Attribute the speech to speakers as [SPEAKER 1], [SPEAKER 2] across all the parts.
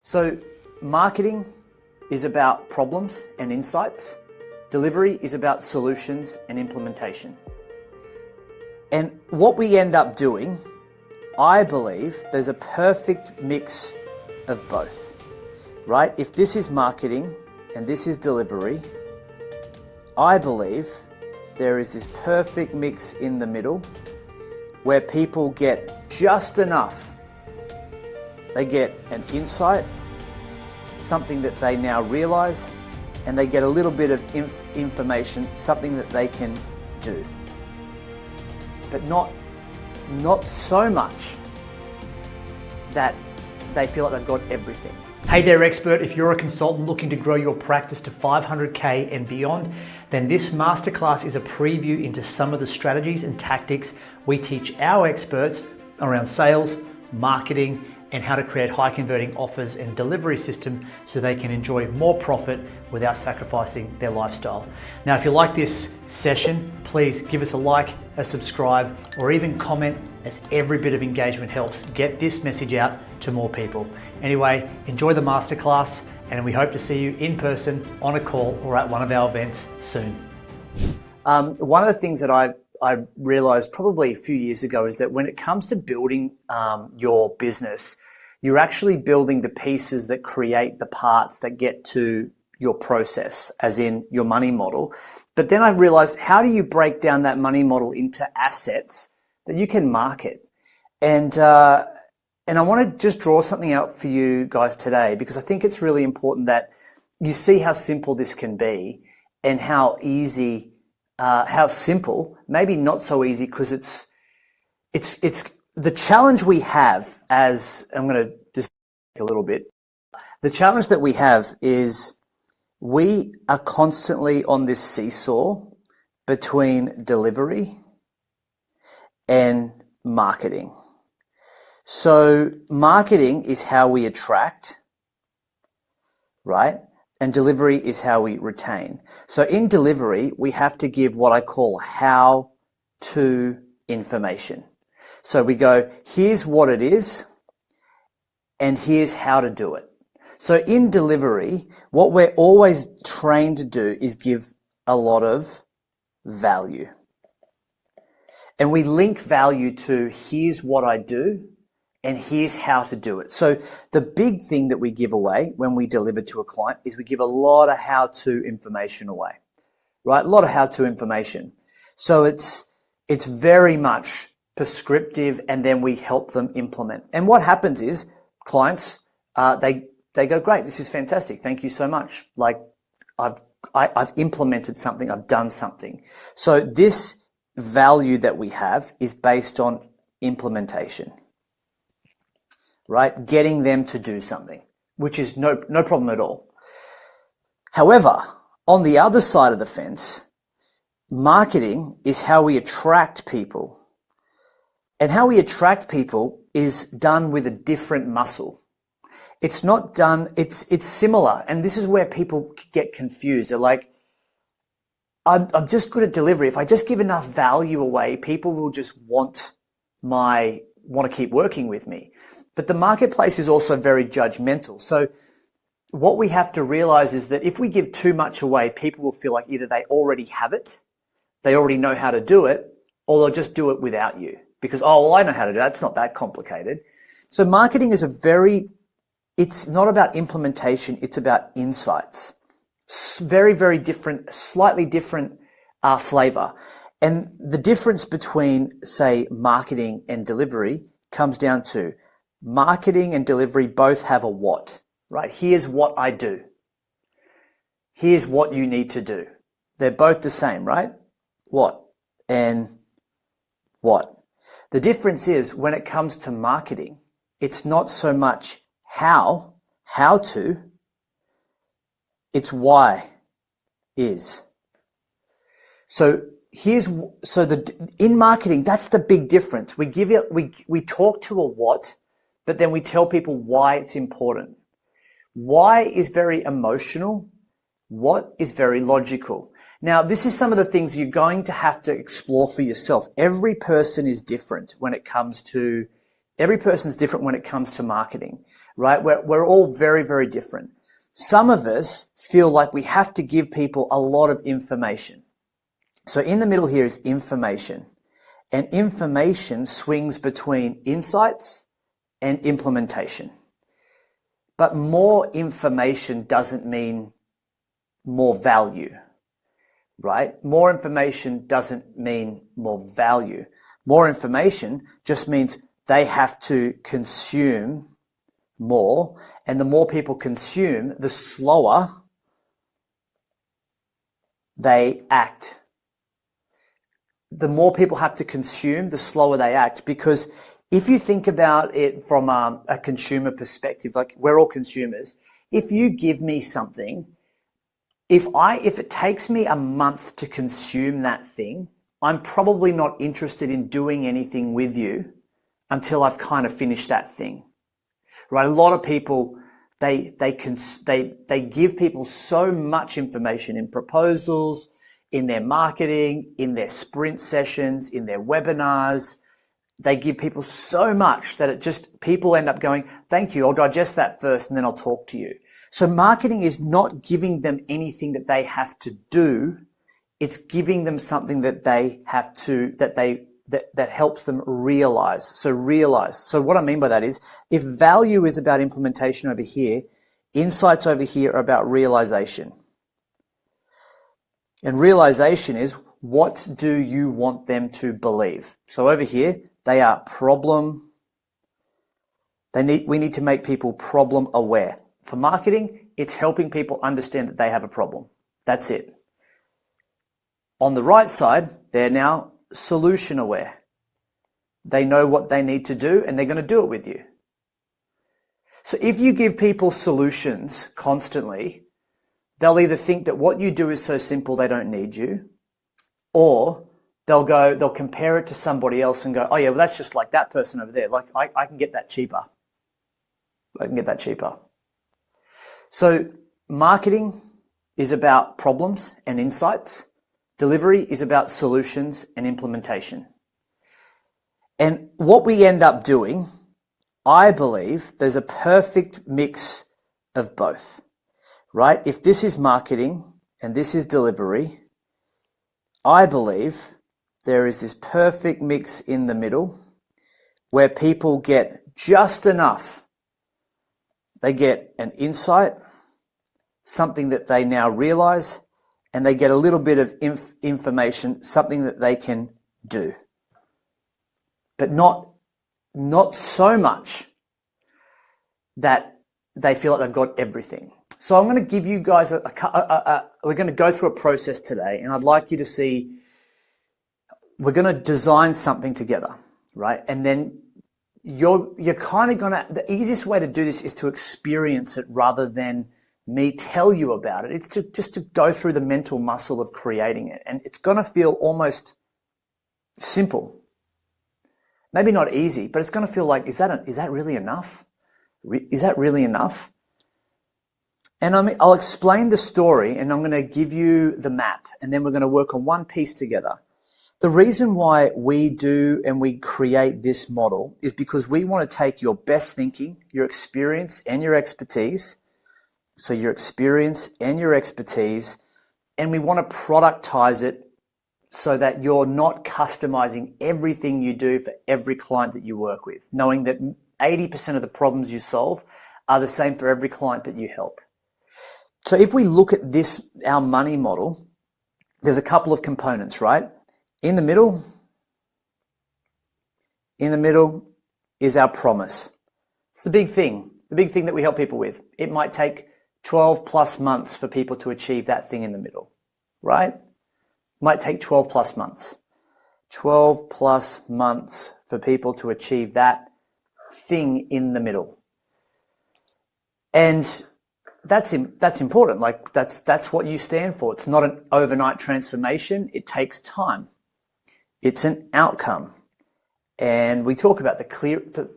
[SPEAKER 1] So marketing is about problems and insights. Delivery is about solutions and implementation. And what we end up doing, I believe there's a perfect mix of both, right? If this is marketing and this is delivery, I believe there is this perfect mix in the middle where people get just enough. They get an insight, something that they now realize, and they get a little bit of information, something that they can do. But not so much that they feel like they've got everything.
[SPEAKER 2] Hey there, expert. If you're a consultant looking to grow your practice to 500K and beyond, then this masterclass is a preview into some of the strategies and tactics we teach our experts around sales, marketing, and how to create high converting offers and delivery system so they can enjoy more profit without sacrificing their lifestyle. Now, if you like this session, please give us a like, a subscribe, or even comment, as every bit of engagement helps get this message out to more people. Anyway, enjoy the masterclass, and we hope to see you in person, on a call, or at one of our events soon.
[SPEAKER 1] One of the things that I realized probably a few years ago is that when it comes to building your business, you're actually building the pieces that create the parts that get to your process, as in your money model. But then I realized, how do you break down that money model into assets that you can market? And I want to just draw something out for you guys today, because I think it's really important that you see how simple this can be and how easy, how simple, maybe not so easy, because it's the challenge we have as, I'm going to just a little bit. The challenge that we have is we are constantly on this seesaw between delivery and marketing. So marketing is how we attract, right? And delivery is how we retain. So in delivery, we have to give what I call how-to information. So we go, here's what it is, and here's how to do it. So in delivery, what we're always trained to do is give a lot of value. And we link value to here's what I do, and here's how to do it. So the big thing that we give away when we deliver to a client is we give a lot of how-to information away, right? A lot of how-to information. So it's very much prescriptive, and then we help them implement. And what happens is clients, they go, great, this is fantastic. Thank you so much. Like I've implemented something, I've done something. So this value that we have is based on implementation, right? Getting them to do something, which is no problem at all. However, on the other side of the fence, marketing is how we attract people. And how we attract people is done with a different muscle. It's not done, it's similar. And this is where people get confused. They're like, I'm just good at delivery. If I just give enough value away, people will just want to keep working with me. But the marketplace is also very judgmental. So what we have to realize is that if we give too much away, people will feel like either they already have it, they already know how to do it, or they'll just do it without you. Because, oh, well, I know how to do that. It's not that complicated. So marketing is it's not about implementation. It's about insights. Very, very different, slightly different flavor. And the difference between, say, marketing and delivery comes down to marketing and delivery both have a what, right? Here's what I do. Here's what you need to do. They're both the same, right? What and what. The difference is when it comes to marketing, it's not so much how to, it's why is. So in marketing, that's the big difference. We talk to a what, but then we tell people why it's important. Why is very emotional. What is very logical. Now, this is some of the things you're going to have to explore for yourself. Every person is different when it comes to Every person's different when it comes to marketing, right? We're all very, very different. Some of us feel like we have to give people a lot of information. So in the middle here is information. And information swings between insights and implementation. But more information doesn't mean more value, right? More information doesn't mean more value. More information just means they have to consume more, and the more people consume, the slower they act. The more people have to consume, the slower they act. Because if you think about it from a consumer perspective, like we're all consumers, if you give me something, if it takes me a month to consume that thing, I'm probably not interested in doing anything with you until I've kind of finished that thing, right? A lot of people, they give people so much information in proposals, in their marketing, in their sprint sessions, in their webinars. They give people so much that people end up going, thank you, I'll digest that first and then I'll talk to you. So marketing is not giving them anything that they have to do. It's giving them something that they have to, that helps them realize. So realize. So what I mean by that is, if value is about implementation over here, insights over here are about realization. And realization is, what do you want them to believe? So over here, they are we need to make people problem aware. For marketing, it's helping people understand that they have a problem. That's it. On the right side, they're now solution aware. They know what they need to do and they're going to do it with you. So if you give people solutions constantly, they'll either think that what you do is so simple they don't need you, or they'll compare it to somebody else and go, oh yeah, well that's just like that person over there. Like I can get that cheaper. I can get that cheaper. So marketing is about problems and insights. Delivery is about solutions and implementation. And what we end up doing, I believe there's a perfect mix of both, right? If this is marketing and this is delivery, I believe there is this perfect mix in the middle where people get just enough. They get an insight, something that they now realize, and they get a little bit of information, something that they can do. But not so much that they feel like they've got everything. So I'm going to give you guys we're going to go through a process today, and I'd like you to see, we're going to design something together, right? And then you're kind of going to, the easiest way to do this is to experience it rather than me tell you about it. It's just to go through the mental muscle of creating it. And it's going to feel almost simple. Maybe not easy, but it's going to feel like, is that really enough? Is that really enough? And I'll explain the story, and I'm going to give you the map, and then we're going to work on one piece together. The reason why we do and we create this model is because we want to take your best thinking, your experience and your expertise, so your experience and your expertise, and we want to productize it so that you're not customizing everything you do for every client that you work with, knowing that 80% of the problems you solve are the same for every client that you help. So if we look at this, our money model, there's a couple of components, right? In the middle is our promise. It's the big thing that we help people with. It might take 12 plus months for people to achieve that thing in the middle, right? It might take 12 plus months. 12 plus months for people to achieve that thing in the middle. And that's important. Like that's what you stand for. It's not an overnight transformation. It takes time. It's an outcome. And we talk about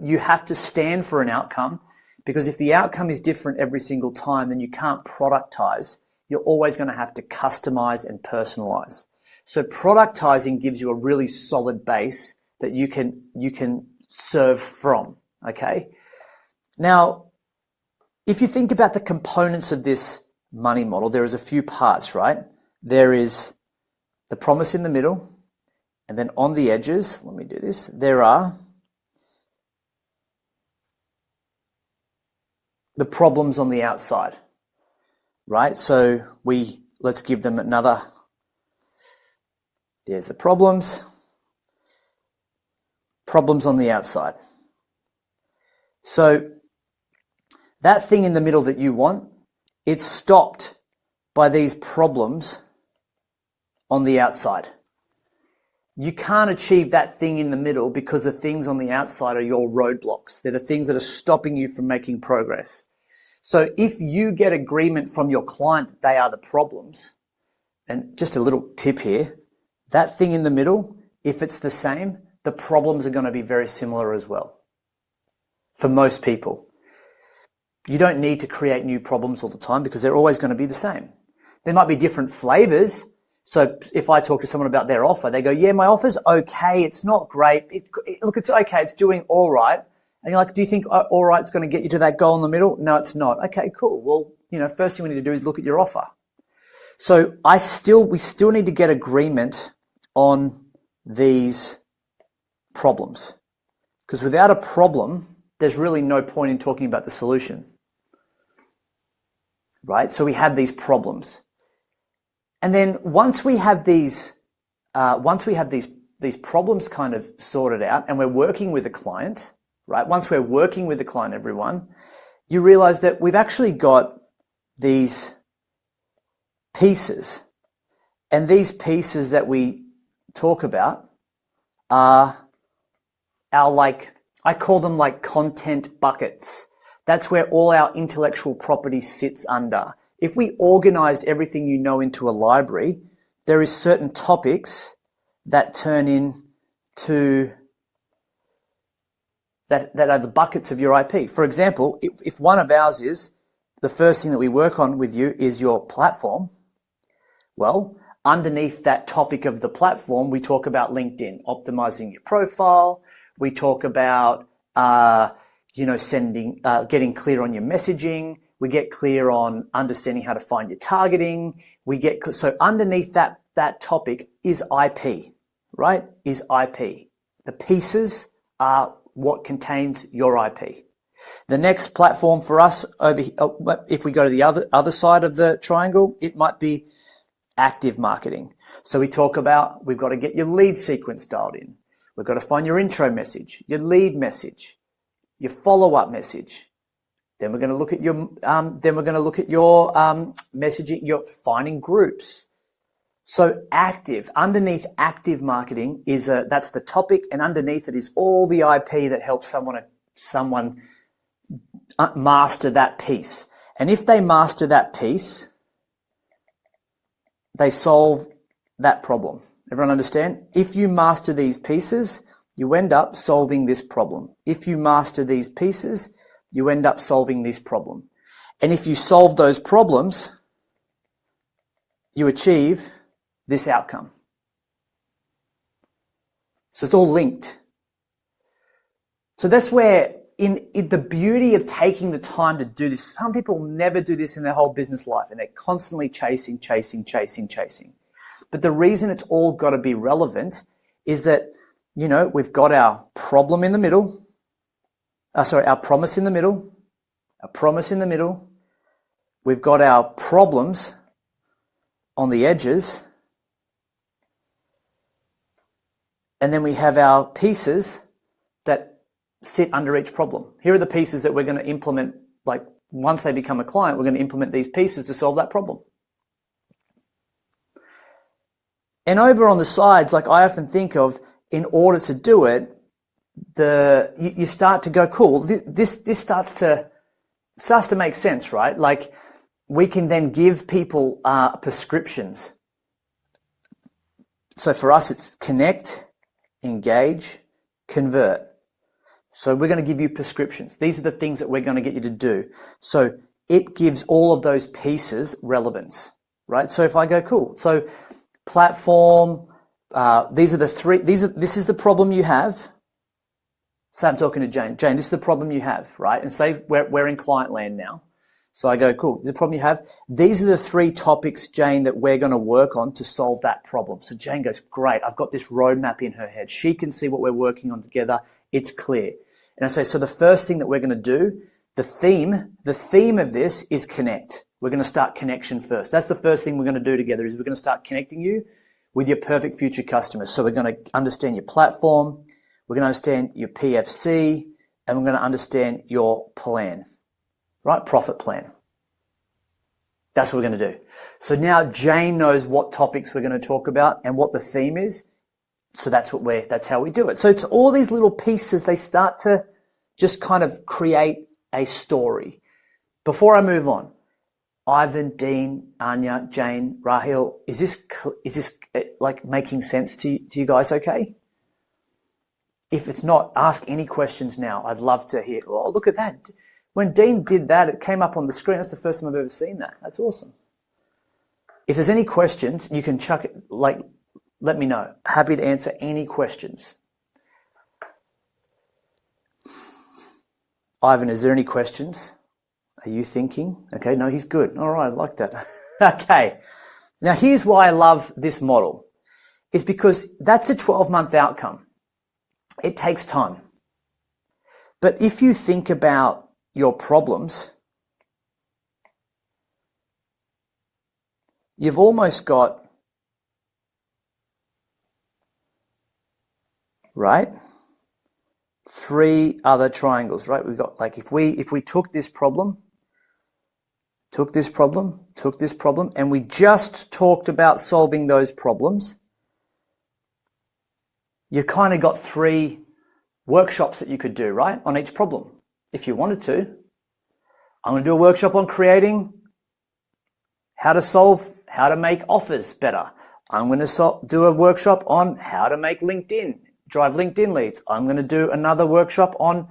[SPEAKER 1] you have to stand for an outcome, because if the outcome is different every single time, then you can't productize. You're always going to have to customize and personalize. So productizing gives you a really solid base that you can serve from, okay? Now, if you think about the components of this money model, there is a few parts, right? There is the promise in the middle, and then on the edges, let me do this, there are the problems on the outside, right? So let's give them another, there's the problems on the outside. So that thing in the middle that you want, it's stopped by these problems on the outside. You can't achieve that thing in the middle because the things on the outside are your roadblocks. They're the things that are stopping you from making progress. So if you get agreement from your client that they are the problems, and just a little tip here, that thing in the middle, if it's the same, the problems are going to be very similar as well. For most people. You don't need to create new problems all the time because they're always going to be the same. There might be different flavors. So if I talk to someone about their offer, they go, yeah, my offer's okay. It's not great. Look, it's okay. It's doing all right. And you're like, do you think all right's going to get you to that goal in the middle? No, it's not. Okay, cool. Well, first thing we need to do is look at your offer. So we still need to get agreement on these problems, because without a problem, there's really no point in talking about the solution, right? So we have these problems. And then once we have these problems kind of sorted out and we're working with a client, right? Once we're working with the client, everyone, you realize that we've actually got these pieces. And these pieces that we talk about are I call them like content buckets. That's where all our intellectual property sits under. If we organized everything you know into a library, there is certain topics that turn into that are the buckets of your IP. For example, if one of ours is the first thing that we work on with you is your platform, well, underneath that topic of the platform, we talk about LinkedIn, optimizing your profile. We talk about, getting clear on your messaging. We get clear on understanding how to find your targeting. So underneath that topic is IP, right? Is IP. The pieces are what contains your IP. The next platform for us over here, if we go to the other side of the triangle, it might be active marketing. So we talk about, we've got to get your lead sequence dialed in. We've got to find your intro message, your lead message, your follow-up message. Then we're going to look at your messaging, your finding groups. So underneath active marketing that's the topic, and underneath it is all the IP that helps someone master that piece. And if they master that piece, they solve that problem. Everyone understand? If you master these pieces, you end up solving this problem. If you master these pieces, you end up solving this problem. And if you solve those problems, you achieve this outcome. So it's all linked. So that's where in the beauty of taking the time to do this, some people never do this in their whole business life and they're constantly chasing. But the reason it's all got to be relevant is that, we've got our problem in the middle, our promise in the middle, we've got our problems on the edges, and then we have our pieces that sit under each problem. Here are the pieces that we're going to implement, like once they become a client, we're going to implement these pieces to solve that problem. And over on the sides, like I often think of, in order to do it, you start to go, cool, this starts to make sense, right? Like we can then give people prescriptions. So for us, it's connect, engage, convert. So we're going to give you prescriptions. These are the things that we're going to get you to do. So it gives all of those pieces relevance, right? So if I go, cool, so platform, these are the three, this is the problem you have. Say I'm talking to Jane. Jane, this is the problem you have, right? And say we're in client land now. So I go, cool, this is the problem you have. These are the 3 topics, Jane, that we're going to work on to solve that problem. So Jane goes, great, I've got this roadmap in her head. She can see what we're working on together. It's clear. And I say, so the first thing that we're going to do, the theme of this is connect. We're going to start connection first. That's the first thing we're going to do together is we're going to start connecting you with your perfect future customers. So we're going to understand your platform, we're going to understand your PFC, and we're going to understand your plan, right? Profit plan. That's what we're going to do. So now Jane knows what topics we're going to talk about and what the theme is. So that's how we do it. So it's all these little pieces, they start to just kind of create a story. Before I move on, Ivan, Dean, Anya, Jane, Rahil, is this like making sense to you guys okay? If it's not, ask any questions now. I'd love to hear, oh, look at that. When Dean did that, it came up on the screen. That's the first time I've ever seen that. That's awesome. If there's any questions, you can chuck it, like, let me know. Happy to answer any questions. Ivan, is there any questions? Are you thinking? Okay, no, he's good. All right, I like that. Okay. Now, here's why I love this model. It's because that's a 12-month outcome. It takes time. But if you think about your problems, you've almost got, right, 3 other triangles, right? We've got, like, if we took this problem, and we just talked about solving those problems, you kind of got 3 workshops that you could do, right, on each problem, if you wanted to. I'm going to do a workshop on creating how to make offers better. I'm going to do a workshop on how to make drive LinkedIn leads. I'm going to do another workshop on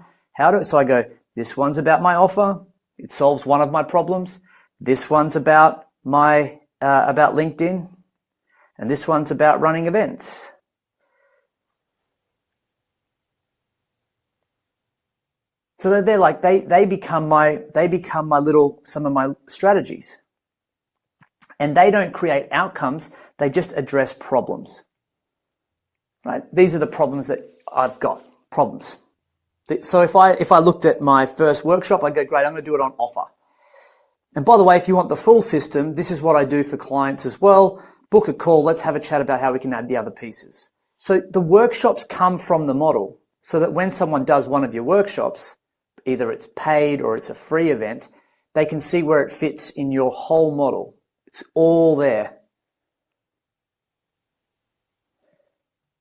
[SPEAKER 1] so I go, this one's about my offer. It solves one of my problems. This one's about about LinkedIn. And this one's about running events. So they're like, they become some of my strategies. And they don't create outcomes, they just address problems. Right? These are the problems that I've got, problems. So if I looked at my first workshop, I go, great, I'm going to do it on offer. And by the way, if you want the full system, this is what I do for clients as well. Book a call, let's have a chat about how we can add the other pieces. So the workshops come from the model so that when someone does one of your workshops, either it's paid or it's a free event, they can see where it fits in your whole model. It's all there.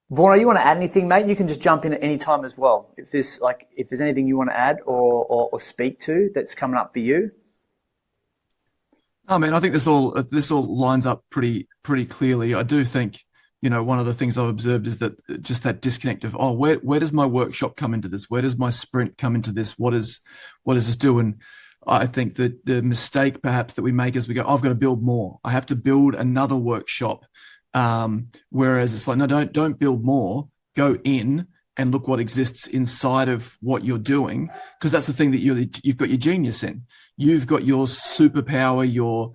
[SPEAKER 1] Vaughn, you want to add anything, mate? You can just jump in at any time as well. If there's anything you want to add or speak to that's coming up for you.
[SPEAKER 3] I mean, I think this all lines up pretty clearly. I do think, one of the things I've observed is that just that disconnect of, where does my workshop come into this? Where does my sprint come into this? What does this do? And I think that the mistake perhaps that we make is we go, I've got to build more. I have to build another workshop. Whereas it's like, no, don't build more. Go in and look what exists inside of what you're doing, because that's the thing that you've got your genius in. You've got your superpower, your,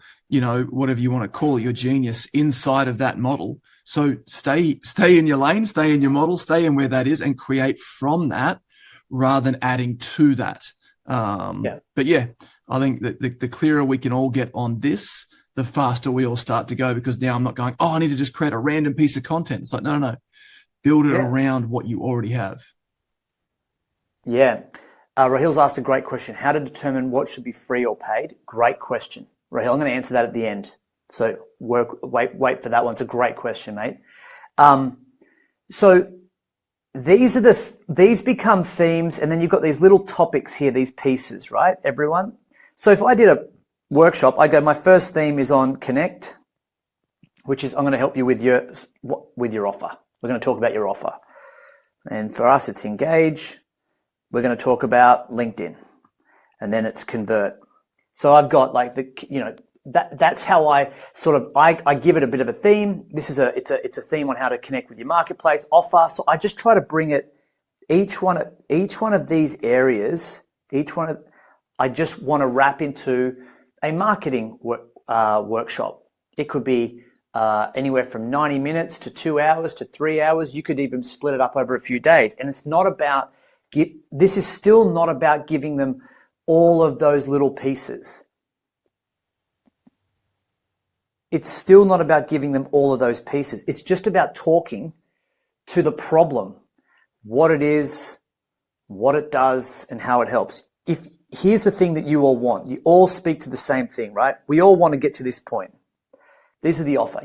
[SPEAKER 3] whatever you want to call it, your genius inside of that model. So stay in your lane, stay in your model, stay in where that is, and create from that rather than adding to that. But yeah, I think that the clearer we can all get on this, the faster we all start to go, because now I'm not going, I need to just create a random piece of content. It's like, no. Build it around what you already have.
[SPEAKER 1] Yeah. Rahil's asked a great question. How to determine what should be free or paid? Great question. Rahil, I'm going to answer that at the end. So wait for that one. It's a great question, mate. So these become themes, and then you've got these little topics here, these pieces, right, everyone? So if I did a workshop, I go, my first theme is on connect, which is I'm going to help you with your offer. We're going to talk about your offer. And for us, it's engage. We're going to talk about LinkedIn. And then it's convert. So I've got that's how I sort of, I give it a bit of a theme. It's a theme on how to connect with your marketplace offer. So I just try to bring it each one of these areas, I just want to wrap into a marketing workshop. It could be anywhere from 90 minutes to 2 hours to 3 hours. You could even split it up over a few days. And it's not about, this is still not about giving them all of those little pieces. It's still not about giving them all of those pieces. It's just about talking to the problem, what it is, what it does, and how it helps. Here's the thing that you all want. You all speak to the same thing, right? We all want to get to this point. This is the offer.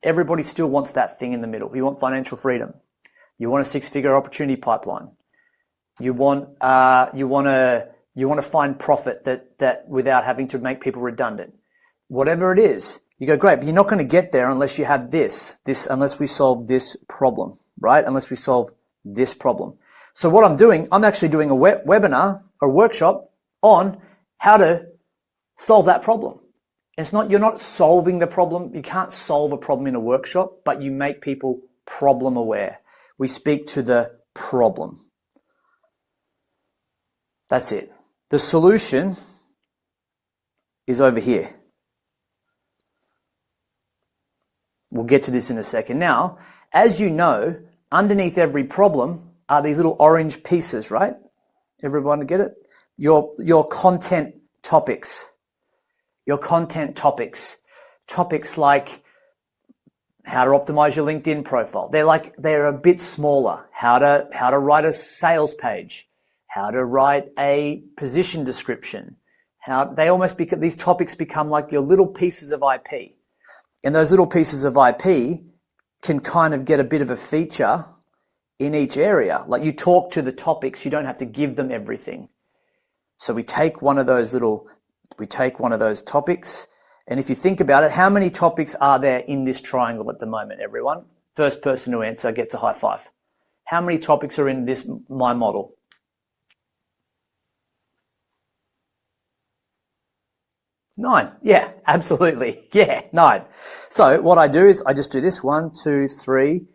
[SPEAKER 1] Everybody still wants that thing in the middle. You want financial freedom. You want a 6-figure opportunity pipeline. You want to find profit that without having to make people redundant. Whatever it is, you go, great, but you're not going to get there unless you have this, unless we solve this problem, right? Unless we solve this problem. So what I'm doing, I'm actually doing a webinar or workshop on how to solve that problem. You're not solving the problem. You can't solve a problem in a workshop, but you make people problem aware. We speak to the problem. That's it. The solution is over here. We'll get to this in a second. Now, as you know, underneath every problem are these little orange pieces, right? Everyone get it? Your content topics. Your content topics. Topics like how to optimize your LinkedIn profile. They're a bit smaller. How to write a sales page. How to write a position description. These topics become like your little pieces of IP. And those little pieces of IP can kind of get a bit of a feature in each area. Like you talk to the topics, you don't have to give them everything. So we take one of those topics, and if you think about it, how many topics are there in this triangle at the moment, everyone? First person to answer gets a high five. How many topics are in my model? 9. Yeah, absolutely. Yeah, 9. So what I do is I just do this. 1, 2, 3,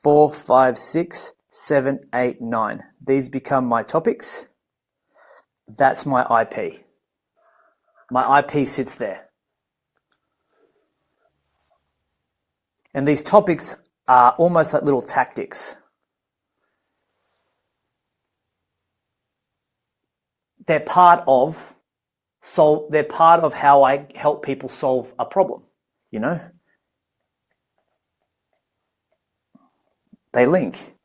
[SPEAKER 1] 4, 5, 6, 7, 8, 9. These become my topics. That's my IP. My IP sits there. And these topics are almost like little tactics. They're part of how I help people solve a problem, you know? They link.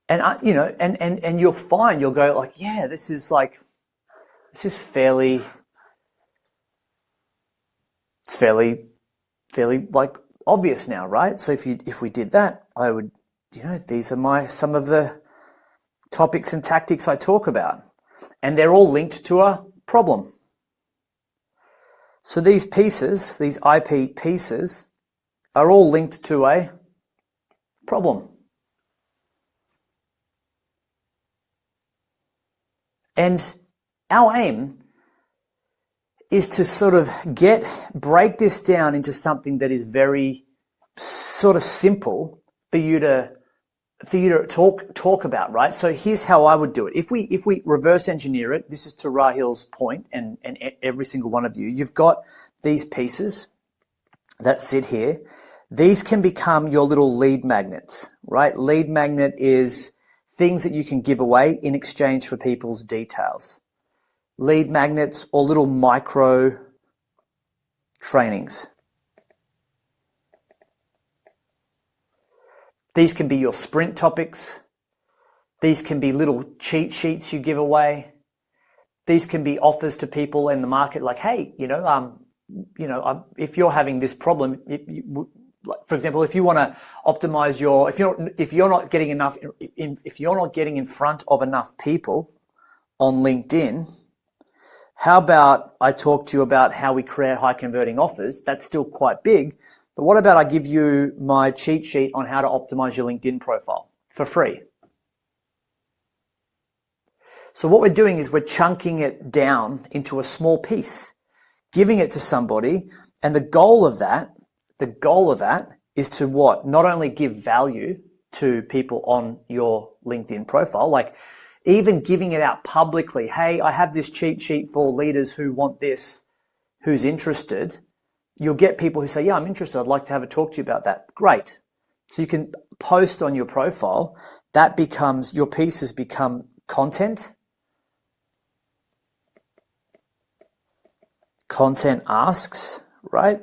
[SPEAKER 1] And and you'll find, you'll go like, yeah, this is fairly like obvious now, right? So if we did that, I would, these are some of the topics and tactics I talk about, and they're all linked to a problem. So these pieces, these IP pieces, are all linked to a problem. And our aim is to sort of break this down into something that is very sort of simple for you to talk about, right? So here's how I would do it. If we reverse engineer it, this is to Rahil's point, and every single one of you, you've got these pieces that sit here. These can become your little lead magnets, right? Lead magnet is things that you can give away in exchange for people's details. Lead magnets or little micro trainings. These can be your sprint topics. These can be little cheat sheets you give away. These can be offers to people in the market, like, hey, if you're having this problem, for example, if you want to optimize if you're not getting in front of enough people on LinkedIn, how about I talk to you about how we create high converting offers? That's still quite big. But what about I give you my cheat sheet on how to optimize your LinkedIn profile for free? So what we're doing is we're chunking it down into a small piece, giving it to somebody, and the goal of that is to what? Not only give value to people on your LinkedIn profile, like even giving it out publicly. Hey, I have this cheat sheet for leaders who want this, who's interested. You'll get people who say, yeah, I'm interested. I'd like to have a talk to you about that. Great. So you can post on your profile. That becomes, your pieces become content. Content asks, right?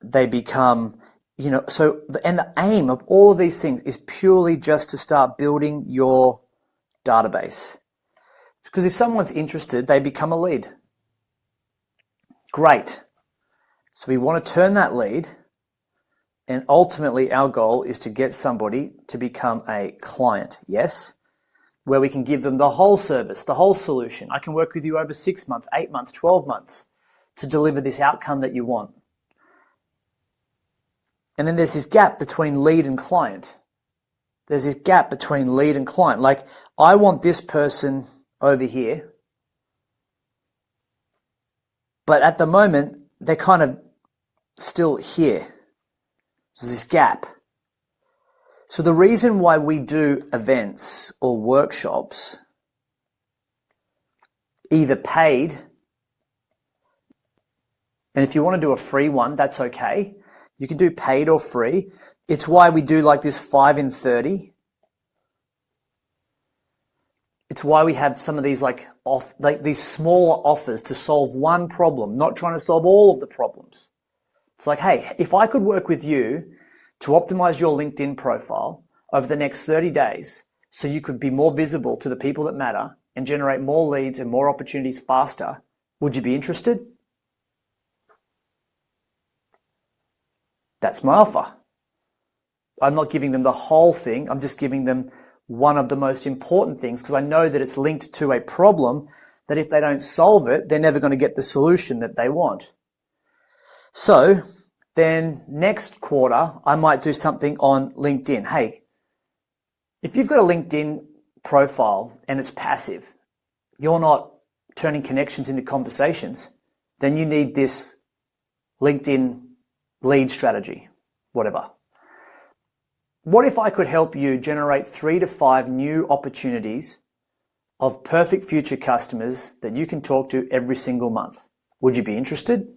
[SPEAKER 1] They become, so, and the aim of all of these things is purely just to start building your database. Because if someone's interested, they become a lead. Great. So we want to turn that lead, and ultimately our goal is to get somebody to become a client, yes? Where we can give them the whole service, the whole solution. I can work with you over 6 months, 8 months, 12 months to deliver this outcome that you want. And then there's this gap between lead and client. There's this gap between lead and client. Like, I want this person over here, but at the moment, they're kind of still here. So there's this gap. So the reason why we do events or workshops, either paid, and if you want to do a free one, that's okay. You can do paid or free. It's why we do like this 5 in 30. It's why we have some of these like these smaller offers to solve one problem, not trying to solve all of the problems. It's like, hey, if I could work with you to optimize your LinkedIn profile over the next 30 days so you could be more visible to the people that matter and generate more leads and more opportunities faster, would you be interested? That's my offer. I'm not giving them the whole thing. I'm just giving them one of the most important things because I know that it's linked to a problem that if they don't solve it, they're never going to get the solution that they want. So then next quarter, I might do something on LinkedIn. Hey, if you've got a LinkedIn profile and it's passive, you're not turning connections into conversations, then you need this LinkedIn lead strategy, whatever. What if I could help you generate 3 to 5 new opportunities of perfect future customers that you can talk to every single month? Would you be interested?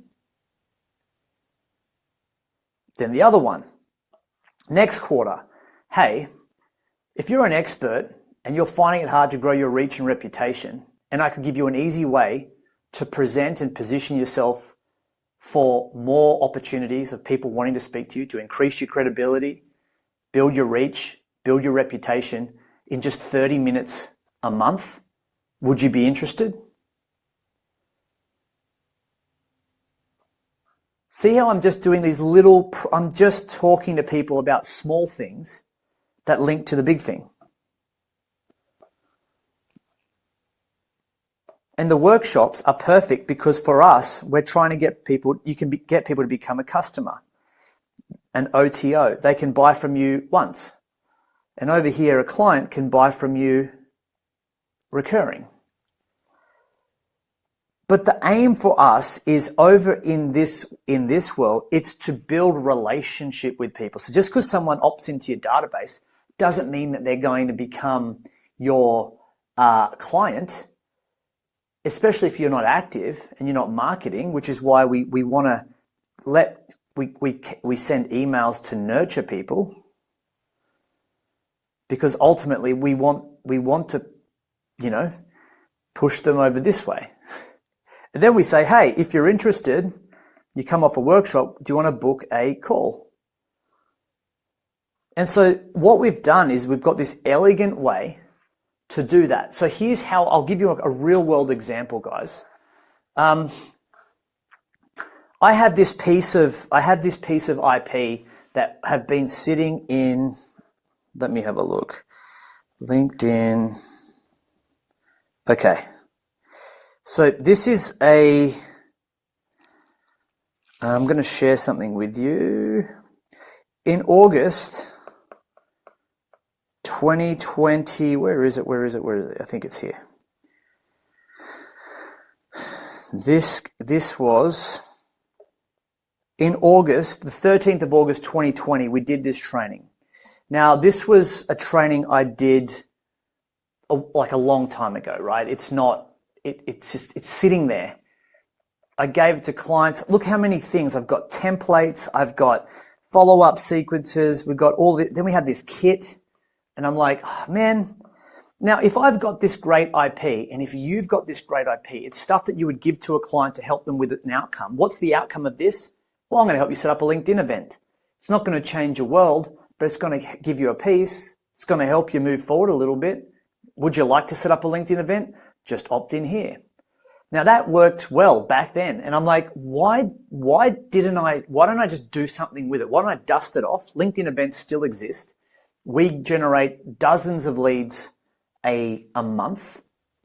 [SPEAKER 1] Then the other one, next quarter. Hey, if you're an expert and you're finding it hard to grow your reach and reputation, and I could give you an easy way to present and position yourself for more opportunities of people wanting to speak to you, to increase your credibility, build your reach, build your reputation in just 30 minutes a month, would you be interested? See how I'm just doing these I'm just talking to people about small things that link to the big thing. And the workshops are perfect because for us, we're trying to get people, get people to become a customer. An OTO, they can buy from you once. And over here, a client can buy from you recurring. But the aim for us is over in this world, it's to build relationship with people. So just because someone opts into your database doesn't mean that they're going to become your client, especially if you're not active and you're not marketing, which is why we want to we send emails to nurture people, because ultimately we want to, push them over this way. And then we say, hey, if you're interested, you come off a workshop, do you want to book a call? And so what we've done is we've got this elegant way to do that. So here's how, I'll give you a real world example, guys. I have this piece of IP that have been sitting in, let me have a look, LinkedIn. Okay. So this is I'm going to share something with you. In August 2020, where is it? I think it's here. This was in August, the 13th of August 2020, we did this training. Now, this was a training I did like a long time ago, right? It's not, it's sitting there. I gave it to clients. Look how many things. I've got templates. I've got follow-up sequences. We've got all the, then we have this kit. And I'm like, oh, man, now if I've got this great IP and if you've got this great IP, it's stuff that you would give to a client to help them with an outcome. What's the outcome of this? Well, I'm going to help you set up a LinkedIn event. It's not going to change your world, but it's going to give you a piece. It's going to help you move forward a little bit. Would you like to set up a LinkedIn event? Just opt in here. Now that worked well back then. And I'm like, why don't I just do something with it? Why don't I dust it off? LinkedIn events still exist. We generate dozens of leads a month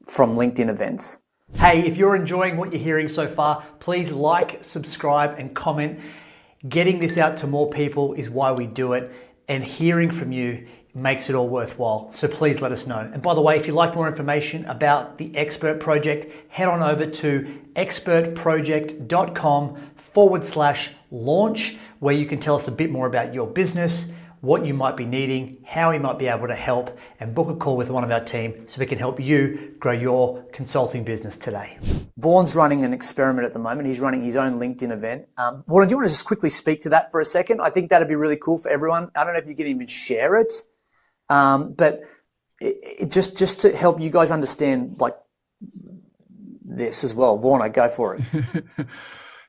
[SPEAKER 1] from LinkedIn events.
[SPEAKER 2] Hey, if you're enjoying what you're hearing so far, please like, subscribe, and comment. Getting this out to more people is why we do it, and hearing from you makes it all worthwhile. So please let us know. And by the way, if you'd like more information about the Expert Project, head on over to expertproject.com/launch, where you can tell us a bit more about your business, what you might be needing, how we might be able to help, and book a call with one of our team so we can help you grow your consulting business today.
[SPEAKER 1] Vaughn's running an experiment at the moment. He's running his own LinkedIn event. Vaughn, do you want to just quickly speak to that for a second? I think that'd be really cool for everyone. I don't know if you can even share it, but it just to help you guys understand like this as well. Vaughn, I go for it.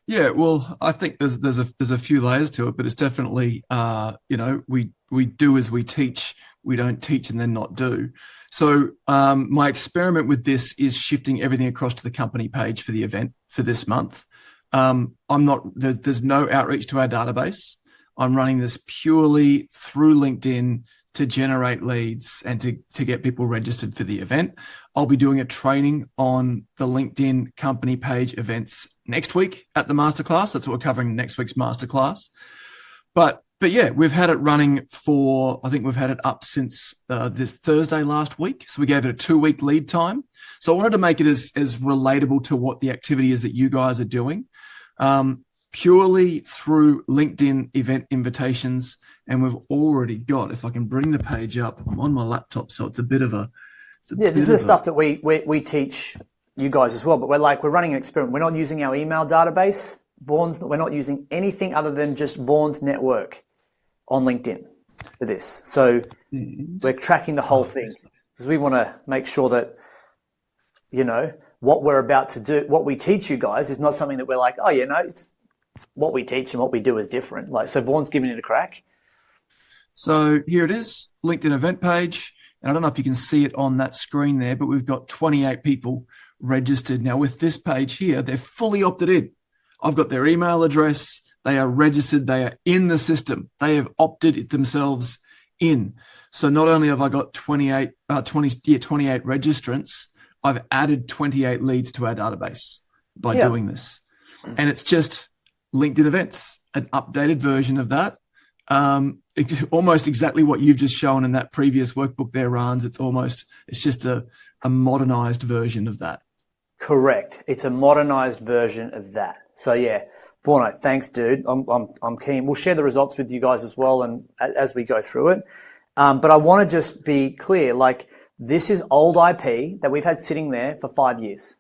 [SPEAKER 3] Yeah, well, I think there's a few layers to it, but it's definitely we do as we teach. We don't teach and then not do. So my experiment with this is shifting everything across to the company page for the event for this month. There's no outreach to our database. I'm running this purely through LinkedIn to generate leads and to get people registered for the event. I'll be doing a training on the LinkedIn company page events next week at the masterclass. That's what we're covering in next week's masterclass. But yeah, we've had it running I think we've had it up since this Thursday last week. So we gave it a 2-week lead time. So I wanted to make it as relatable to what the activity is that you guys are doing, purely through LinkedIn event invitations. And we've already got, if I can bring the page up, I'm on my laptop, so it's a bit of a...
[SPEAKER 1] This is the stuff that we teach you guys as well, but we're running an experiment. We're not using our email database. We're not using anything other than just Vaughn's network on LinkedIn for this. So we're tracking the whole thing because we want to make sure that, what we're about to do, what we teach you guys is not something that we're like, oh yeah, no, it's what we teach and what we do is different. So Vaughn's giving it a crack.
[SPEAKER 3] So here it is, LinkedIn event page. And I don't know if you can see it on that screen there, but we've got 28 people registered. Now with this page here, they're fully opted in. I've got their email address. They are registered. They are in the system. They have opted themselves in. So not only have I got 28 registrants, I've added 28 leads to our database by doing this. And it's just LinkedIn events, an updated version of that. It's almost exactly what you've just shown in that previous workbook there, Rans. It's just a modernized version of that.
[SPEAKER 1] Correct. It's a modernized version of that. So yeah, Vaughn, thanks, dude. I'm keen. We'll share the results with you guys as well, and as we go through it. But I want to just be clear, this is old IP that we've had sitting there for 5 years.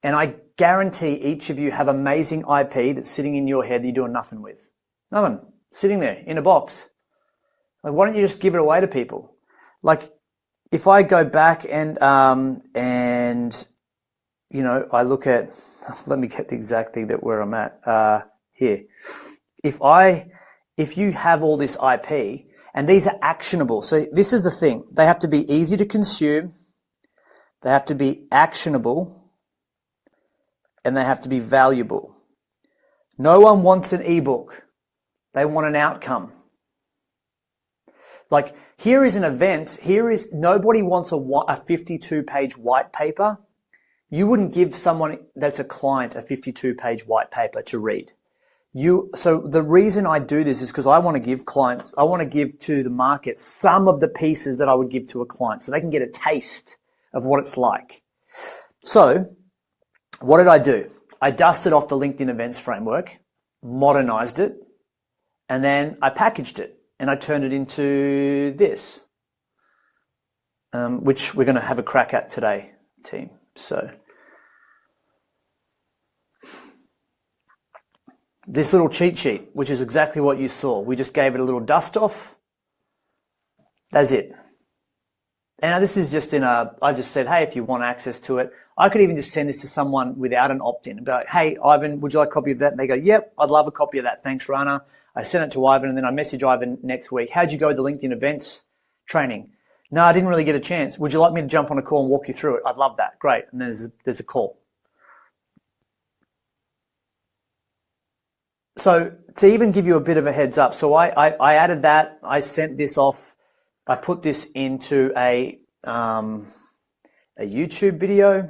[SPEAKER 1] And I guarantee each of you have amazing IP that's sitting in your head that you're doing nothing with. Nothing. Sitting there in a box. Why don't you just give it away to people? If I go back and I look at, let me get the exact thing where I'm at here. If you have all this IP and these are actionable, so this is the thing, they have to be easy to consume, they have to be actionable, and they have to be valuable. No one wants an ebook. They want an outcome. Here is an event. Nobody wants a 52-page white paper. You wouldn't give someone that's a client a 52-page white paper to read. So the reason I do this is because I want to give to the market some of the pieces that I would give to a client so they can get a taste of what it's like. So what did I do? I dusted off the LinkedIn events framework modernized it, and then I packaged it and I turned it into this, which we're going to have a crack at today, team. So this little cheat sheet, which is exactly what you saw. We just gave it a little dust off. That's it. And this is just I just said, hey, if you want access to it, I could even just send this to someone without an opt-in and be like, hey, Ivan, would you like a copy of that? And they go, yep, I'd love a copy of that. Thanks, Rana. I sent it to Ivan, and then I message Ivan next week. How'd you go with the LinkedIn events training? No, I didn't really get a chance. Would you like me to jump on a call and walk you through it? I'd love that. Great. And there's a call. So to even give you a bit of a heads up, so I added that. I sent this off. I put this into a YouTube video,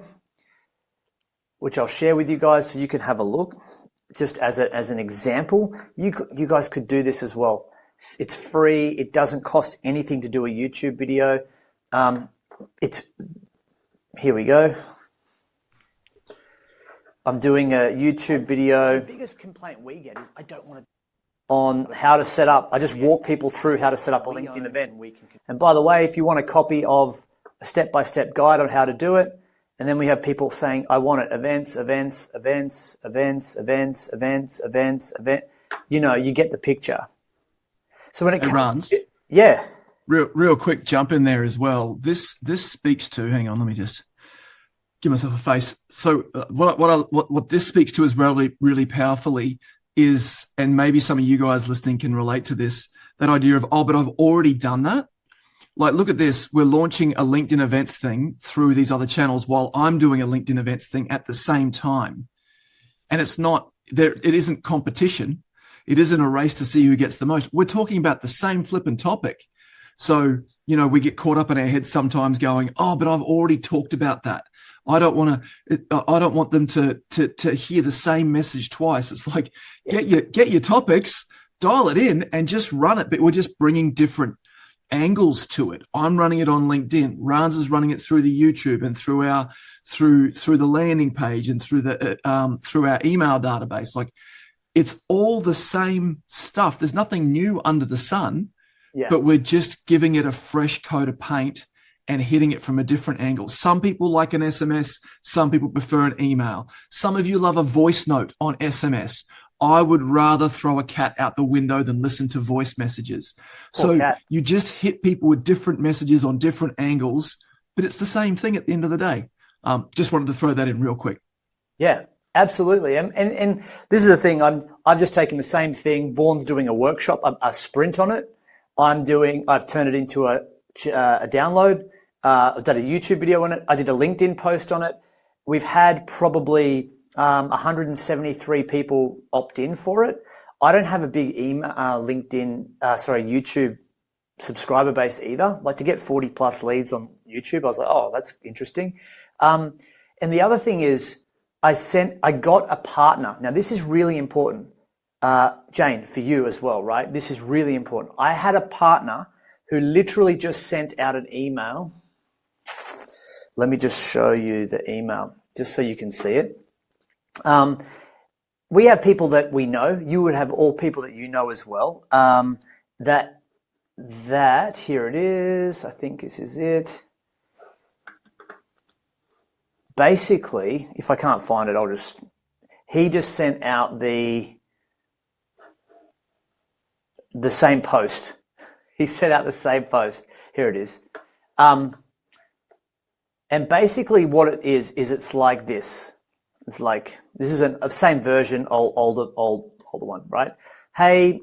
[SPEAKER 1] which I'll share with you guys so you can have a look. Just as an example, you guys could do this as well. It's free. It doesn't cost anything to do a YouTube video. Here we go. I'm doing a YouTube video. The biggest complaint we get is I don't want to on how to set up. I just walk people through how to set up a LinkedIn event. And by the way, if you want a copy of a step-by-step guide on how to do it, and then we have people saying, I want it, events. You get the picture. So when it comes, yeah.
[SPEAKER 3] Real quick jump in there as well. This speaks to, hang on, let me just give myself a face. So what this speaks to is really powerfully is, and maybe some of you guys listening can relate to this, that idea of, but I've already done that. Like, look at this. We're launching a LinkedIn events thing through these other channels while I'm doing a LinkedIn events thing at the same time. And it's not there. It isn't competition. It isn't a race to see who gets the most. We're talking about the same flipping topic. So, we get caught up in our heads sometimes going, but I've already talked about that. I don't want them to hear the same message twice. It's like, get your topics, dial it in and just run it. But we're just bringing different angles to it. I'm running it on LinkedIn. Rans is running it through the YouTube and through the landing page and through our email database. Like, it's all the same stuff. There's nothing new under the sun, but we're just giving it a fresh coat of paint and hitting it from a different angle. Some people like an SMS. Some people prefer an email. Some of you love a voice note on SMS. I would rather throw a cat out the window than listen to voice messages. So you just hit people with different messages on different angles, but it's the same thing at the end of the day. Just wanted to throw that in real quick.
[SPEAKER 1] Yeah, absolutely. And this is the thing. I've just taken the same thing. Vaughn's doing a workshop, a sprint on it. I've turned it into a download. I've done a YouTube video on it. I did a LinkedIn post on it. We've had probably 173 people opt in for it. I don't have a big YouTube subscriber base either. Like, to get 40 plus leads on YouTube, I was like, that's interesting. And the other thing is I got a partner. Now, this is really important. Jane, for you as well, right? This is really important. I had a partner who literally just sent out an email. Let me just show you the email just so you can see it. We have people that we know. You would have all people that you know as well. That here it is. I think this is it. Basically, if I can't find it, he just sent out the same post. He sent out the same post. Here it is. And basically what it is it's like this. It's like, this is a same version, older one, right? Hey,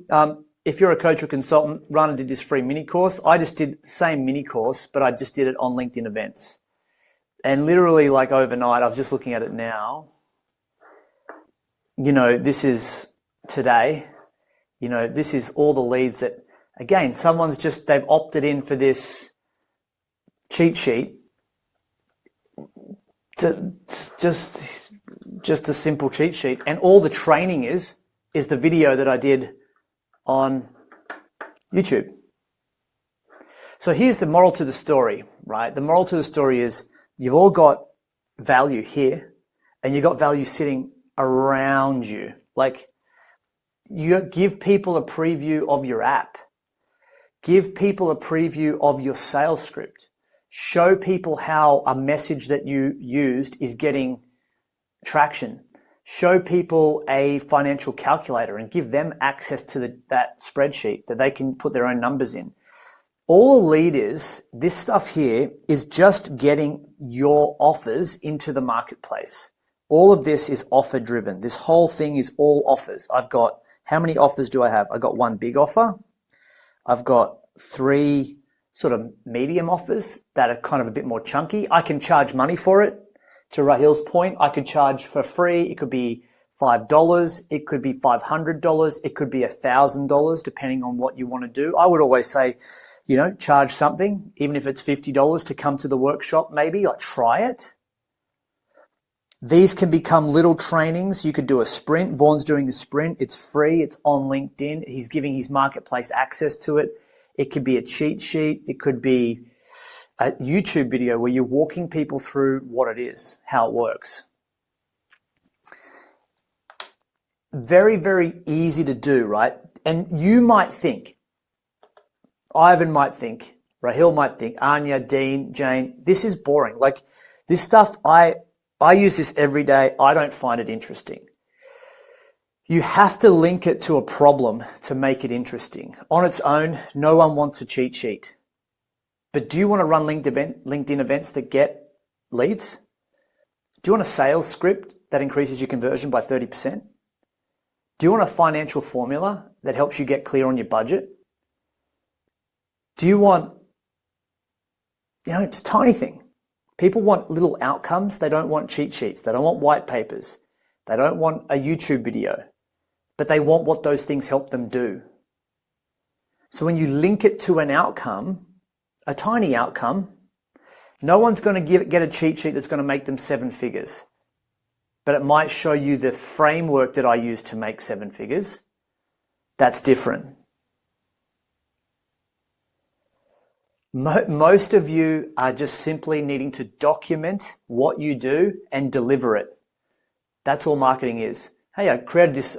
[SPEAKER 1] if you're a coach or consultant, Rana did this free mini course. I just did the same mini course, but I just did it on LinkedIn events. And literally, like, overnight, I was just looking at it now. This is today. This is all the leads that, again, they've opted in for this cheat sheet. Just a simple cheat sheet, and all the training is the video that I did on YouTube. So here's the moral to the story, right? The moral to the story is you've all got value here, and you've got value sitting around you. Like, You give people a preview of your app. Give people a preview of your sales script. Show people how a message that you used is getting traction. Show people a financial calculator and give them access to that spreadsheet that they can put their own numbers in. All a lead is, this stuff here is just getting your offers into the marketplace. All of this is offer driven. This whole thing is all offers. I've got, how many offers do I have? I've got one big offer. I've got 3 sort of medium offers that are kind of a bit more chunky. I can charge money for it. To Rahil's point, I could charge for free. It could be $5. It could be $500. It could be $1,000, depending on what you want to do. I would always say, charge something, even if it's $50 to come to the workshop, maybe, like try it. These can become little trainings. You could do a sprint. Vaughn's doing a sprint. It's free. It's on LinkedIn. He's giving his marketplace access to it. It could be a cheat sheet. It could be a YouTube video where you're walking people through what it is, how it works. Very, very easy to do, right? And you might think, Ivan might think, Rahil might think, Anya, Dean, Jane, this is boring. Like this stuff, I use this every day. I don't find it interesting. You have to link it to a problem to make it interesting. On its own, no one wants a cheat sheet. But do you want to run LinkedIn events that get leads? Do you want a sales script that increases your conversion by 30%? Do you want a financial formula that helps you get clear on your budget? Do you want, it's a tiny thing. People want little outcomes. They don't want cheat sheets. They don't want white papers. They don't want a YouTube video, but they want what those things help them do. So when you link it to an outcome, a tiny outcome, no one's going to get a cheat sheet that's going to make them 7 figures, but it might show you the framework that I use to make 7 figures. That's different. Most of you are just simply needing to document what you do and deliver it. That's all marketing is. Hey, I created this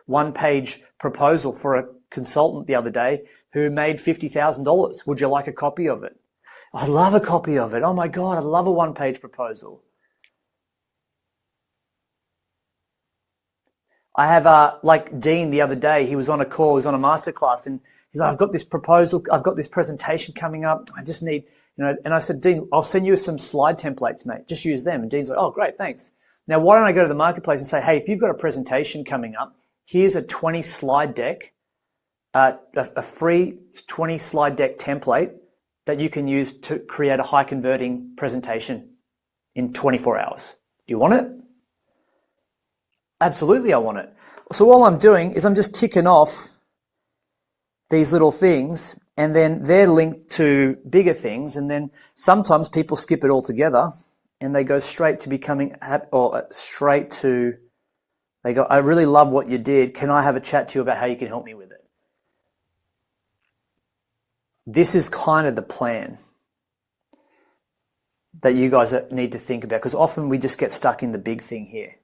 [SPEAKER 1] 1-page proposal for a consultant the other day who made $50,000. Would you like a copy of it? I'd love a copy of it. Oh my God, I'd love a 1-page proposal. I have like Dean the other day, he was on a call, he was on a masterclass, and he's like, I've got this proposal, I've got this presentation coming up. I just need, and I said, Dean, I'll send you some slide templates, mate. Just use them. And Dean's like, oh, great, thanks. Now, why don't I go to the marketplace and say, hey, if you've got a presentation coming up, here's a 20 slide deck, a free 20 slide deck template that you can use to create a high converting presentation in 24 hours. Do you want it? Absolutely, I want it. So all I'm doing is I'm just ticking off these little things, and then they're linked to bigger things, and then sometimes people skip it altogether and they go straight to they go, I really love what you did. Can I have a chat to you about how you can help me with it? This is kind of the plan that you guys need to think about, because often we just get stuck in the big thing here.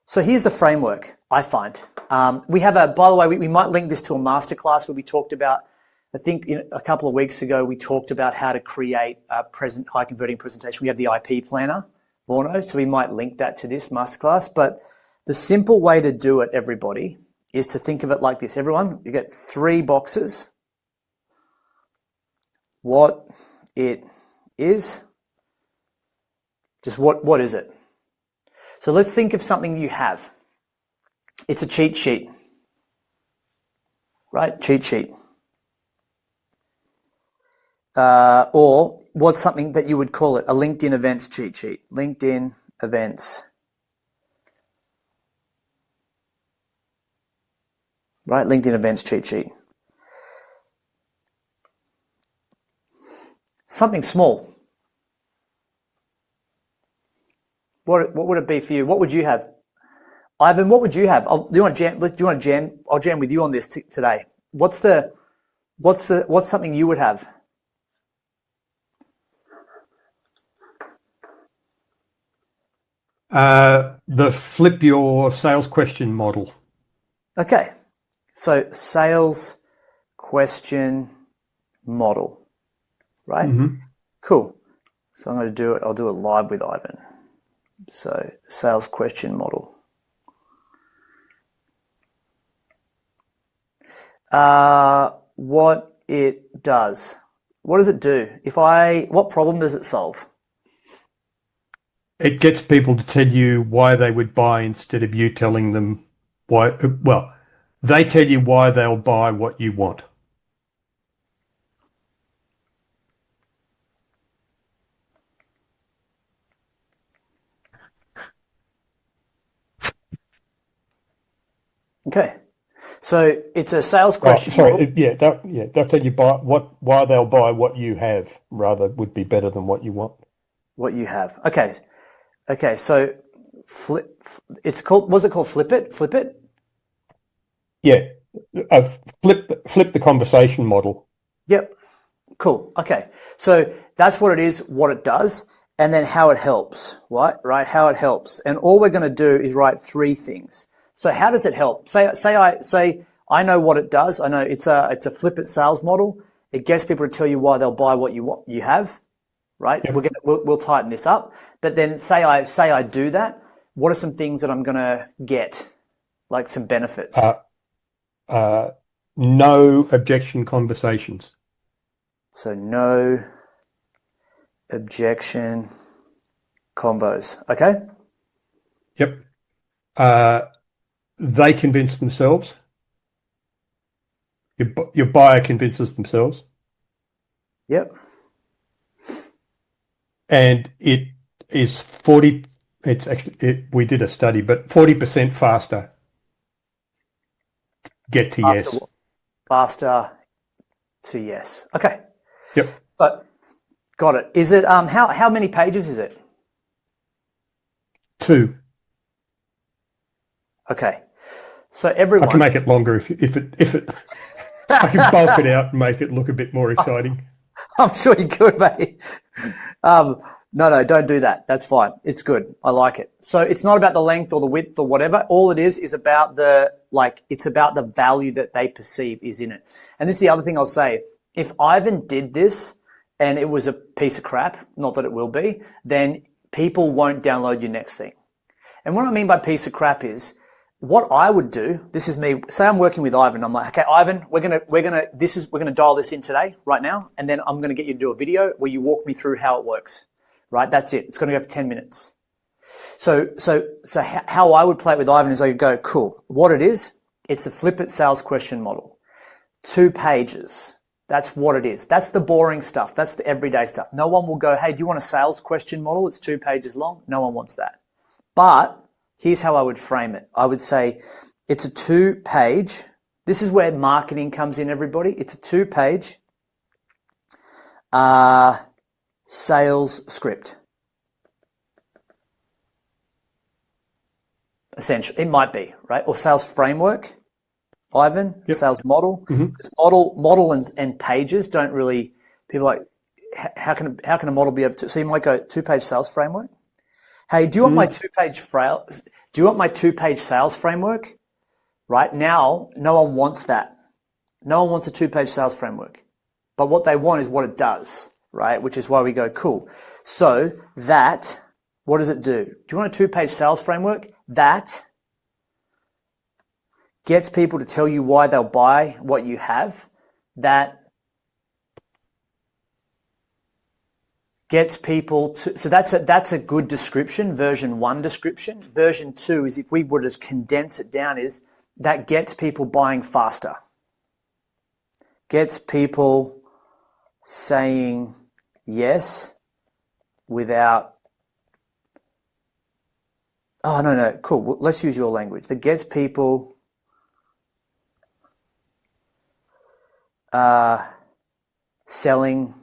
[SPEAKER 1] So here's the framework, I find. We have by the way, we might link this to a masterclass where we talked about, I think a couple of weeks ago, we talked about how to create a high converting presentation. We have the IP planner, Vorno, so we might link that to this masterclass. But the simple way to do it, everybody, is to think of it like this. Everyone, you get 3 boxes. What it is, just what is it? So let's think of something you have. It's a cheat sheet, right? Cheat sheet. Or what's something that you would call it? A LinkedIn events cheat sheet. LinkedIn events. Right? LinkedIn events cheat sheet. Something small. What would it be for you? What would you have? Ivan, what would you have? I'll jam with you on this today. What's something you would have?
[SPEAKER 4] The flip your sales question model.
[SPEAKER 1] Okay. So sales question model, right? Cool. So I'm going to do it. I'll do it live with Ivan. So sales question model. What it does. What does it do? What problem does it solve?
[SPEAKER 4] It gets people to tell you why they would buy instead of you telling them why. Well, they tell you why they'll buy what you want.
[SPEAKER 1] Okay. So it's a sales question model.
[SPEAKER 4] They'll tell you why they'll buy what you have rather would be better than what you want.
[SPEAKER 1] What you have. Okay. So it's called. What's it called? Flip it. Flip it.
[SPEAKER 4] Yeah. Flip the conversation model.
[SPEAKER 1] Yep. Cool. Okay. So that's what it is. What it does, and then how it helps. Right. How it helps, and all we're going to do is write 3 things. So how does it help? Say I know what it does. I know it's a flip it sales model. It gets people to tell you why they'll buy what you have, right?
[SPEAKER 4] Yep.
[SPEAKER 1] We'll tighten this up. But then say I do that. What are some things that I'm going to get, like some benefits?
[SPEAKER 4] No objection conversations.
[SPEAKER 1] So no objection convos. Okay.
[SPEAKER 4] Yep. They convince themselves. Your buyer convinces themselves.
[SPEAKER 1] Yep.
[SPEAKER 4] And it is 40. We did a study, but 40% faster. Get to yes.
[SPEAKER 1] Faster to yes. Okay.
[SPEAKER 4] Yep.
[SPEAKER 1] But got it. Is it how many pages is it?
[SPEAKER 4] 2.
[SPEAKER 1] Okay. So everyone
[SPEAKER 4] I can make it longer if it I can bulk it out and make it look a bit more exciting.
[SPEAKER 1] I'm sure you could, mate. No, don't do that. That's fine. It's good. I like it. So it's not about the length or the width or whatever. All it is about it's about the value that they perceive is in it. And this is the other thing I'll say. If Ivan did this and it was a piece of crap, not that it will be, then people won't download your next thing. And what I mean by piece of crap is what I would do. This is me. Say I'm working with Ivan. I'm like, okay, Ivan, we're gonna dial this in today, right now, and then I'm gonna get you to do a video where you walk me through how it works. Right, that's it. It's gonna go for 10 minutes. So how I would play it with Ivan is I would go, cool. What it is, it's a flip it sales question model. 2 pages. That's what it is. That's the boring stuff. That's the everyday stuff. No one will go, hey, do you want a sales question model? It's 2 pages long. No one wants that. But here's how I would frame it. I would say it's a 2-page. This is where marketing comes in, everybody. It's a 2-page sales script. Essentially, it might be, right? Or sales framework, Ivan, yep. Sales model. Mm-hmm. Model and pages don't really, people are like, how can a model be able to, so you might go 2-page sales framework. Hey, do you want my 2-page sales framework? Right now, no one wants that. No one wants a 2-page sales framework. But what they want is what it does, right? Which is why we go, cool. So that, what does it do? Do you want a 2-page sales framework? That gets people to tell you why they'll buy what you have. That gets people to, so that's a good description, version 1 description. Version 2 is, if we were to condense it down, is that gets people buying faster. Gets people saying yes without, oh, no, cool. Well, let's use your language. That gets people selling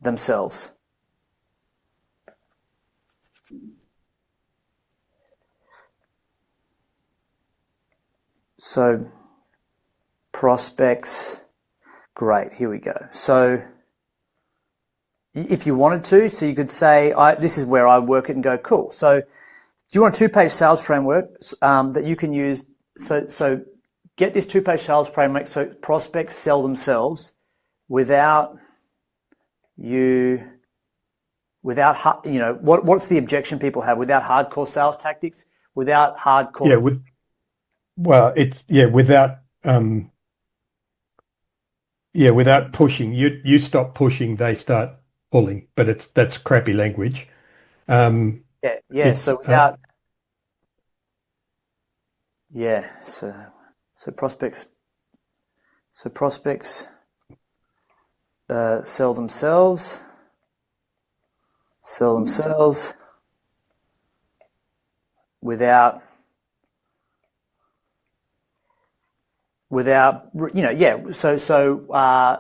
[SPEAKER 1] themselves. So prospects, great, here we go. So if you wanted to, so you could say, this is where I work it and go, cool. So you want a 2-page sales framework that you can use? So get this 2-page sales framework so prospects sell themselves without what's the objection people have? Without hardcore sales tactics, without hardcore.
[SPEAKER 4] Without pushing. You stop pushing, they start pulling, but that's crappy language.
[SPEAKER 1] So without so prospects sell themselves without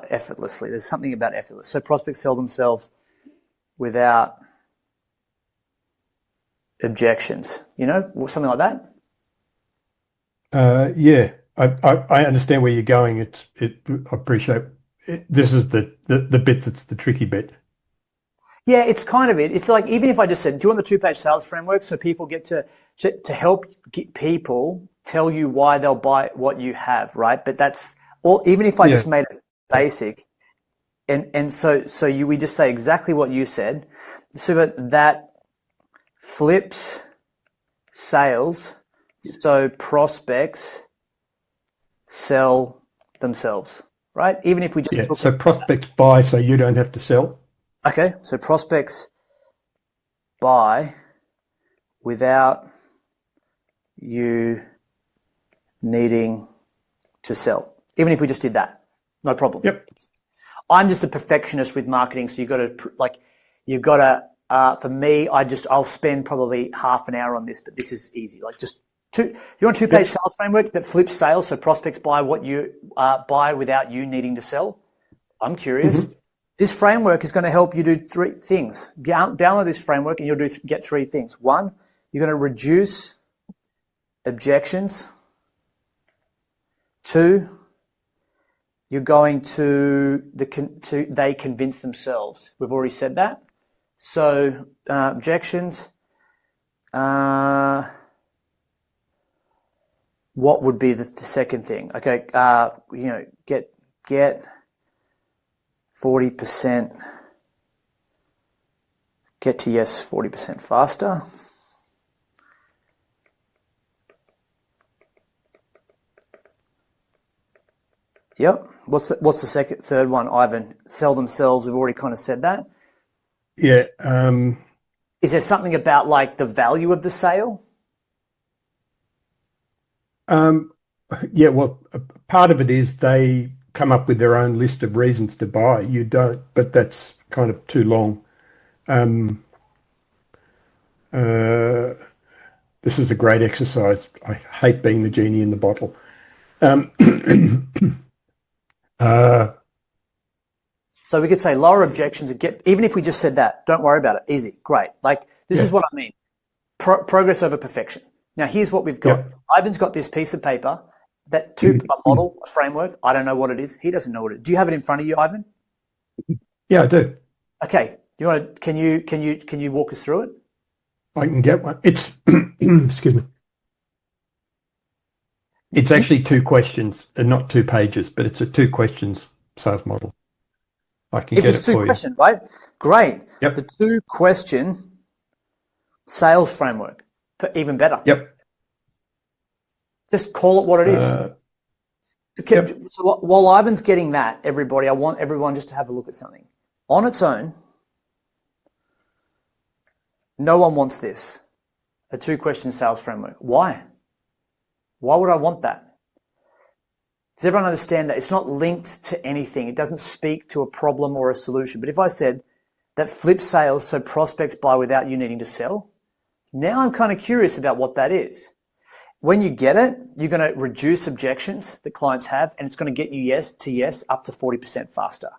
[SPEAKER 1] effortlessly. There's something about effortless. So prospects sell themselves without objections, something like that.
[SPEAKER 4] I understand where you're going. I appreciate it. This is the bit that's the tricky bit.
[SPEAKER 1] Yeah, it's kind of it. It's like, even if I just said, do you want the 2-page sales framework, so people get to help get people tell you why they'll buy what you have, right? But that's all. Even if I just made it basic, and so we just say exactly what you said, so that flips sales, so prospects sell themselves, right? Even if we just
[SPEAKER 4] so prospects buy, so you don't have to sell.
[SPEAKER 1] Okay, so prospects buy without you needing to sell. Even if we just did that, no problem.
[SPEAKER 4] Yep.
[SPEAKER 1] I'm just a perfectionist with marketing, so for me, I'll spend probably half an hour on this, but this is easy. Like you want a 2-page sales framework that flips sales, so prospects buy what you buy without you needing to sell. I'm curious. Mm-hmm. This framework is going to help you do 3 things. Download this framework and you'll get 3 things. 1, you're going to reduce objections. 2, you're going to they convince themselves. We've already said that. So objections. What would be the second thing? Okay, get 40%, get to yes 40% faster. Yep. What's the third one, Ivan? Sell themselves. We've already kind of said that.
[SPEAKER 4] Yeah.
[SPEAKER 1] Is there something about like the value of the sale?
[SPEAKER 4] Well, part of it is they come up with their own list of reasons to buy. You don't, but that's kind of too long. This is a great exercise. I hate being the genie in the bottle.
[SPEAKER 1] So we could say lower objections and even if we just said that, don't worry about it. Easy, great. Like this is what I mean. Progress over perfection. Now here's what we've got. Ivan's got this piece of paper. That a model, a framework. I don't know what it is. He doesn't know what it is. Do you have it in front of you, Ivan?
[SPEAKER 4] Yeah, I do.
[SPEAKER 1] Okay. Do you want to? Can you walk us through it?
[SPEAKER 4] I can get one. It's excuse me. It's actually 2 questions, and not 2 pages, but it's a 2 questions sales model. I can get it for you. 2
[SPEAKER 1] questions, right? Great.
[SPEAKER 4] Yep.
[SPEAKER 1] The 2 question sales framework, even better.
[SPEAKER 4] Yep.
[SPEAKER 1] Just call it what it is. So while Ivan's getting that, everybody, I want everyone just to have a look at something. On its own, no one wants this, a 2-question sales framework. Why? Why would I want that? Does everyone understand that it's not linked to anything? It doesn't speak to a problem or a solution. But if I said that flip sales, so prospects buy without you needing to sell, now I'm kind of curious about what that is. When you get it, you're going to reduce objections that clients have, and it's going to get you yes up to 40% faster.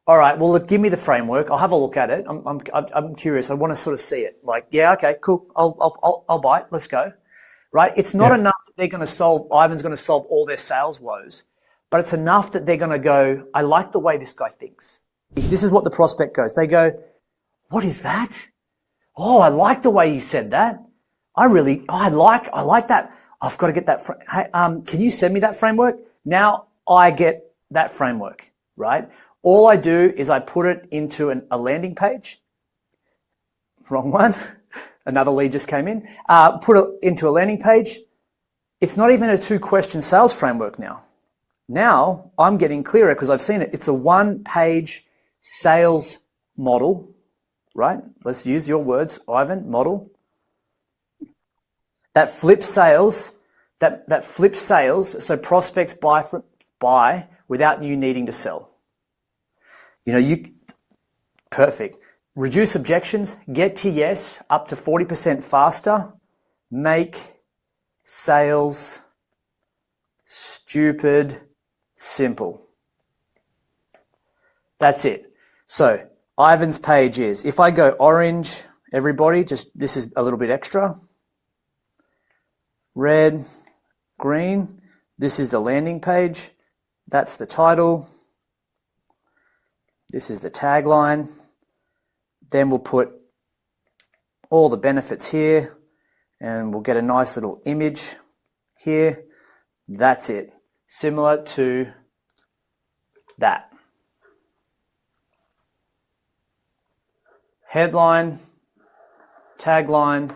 [SPEAKER 1] All right, well, give me the framework. I'll have a look at it. I'm curious. I want to sort of see it. Like, yeah, okay, cool. I'll buy it. Let's go. Right? It's not enough that they're going to Ivan's going to solve all their sales woes, but it's enough that they're going to go, I like the way this guy thinks. This is what the prospect goes. They go, what is that? Oh, I like the way he said that. I like that. I've got to get that. Hey, can you send me that framework? Now I get that framework, right? All I do is I put it into a landing page. Wrong one. Another lead just came in. Put it into a landing page. It's not even a 2-question sales framework now. Now I'm getting clearer because I've seen it. It's a 1-page sales model, right? Let's use your words, Ivan, model. That flips sales, that flips sales so prospects buy without you needing to sell. Perfect. Reduce objections, get to yes up to 40% faster, make sales stupid simple. That's it. So Ivan's page is, if I go orange, everybody, this is a little bit extra. Red, green, this is the landing page. That's the title. This is the tagline. Then we'll put all the benefits here and we'll get a nice little image here. That's it. Similar to that. Headline, tagline,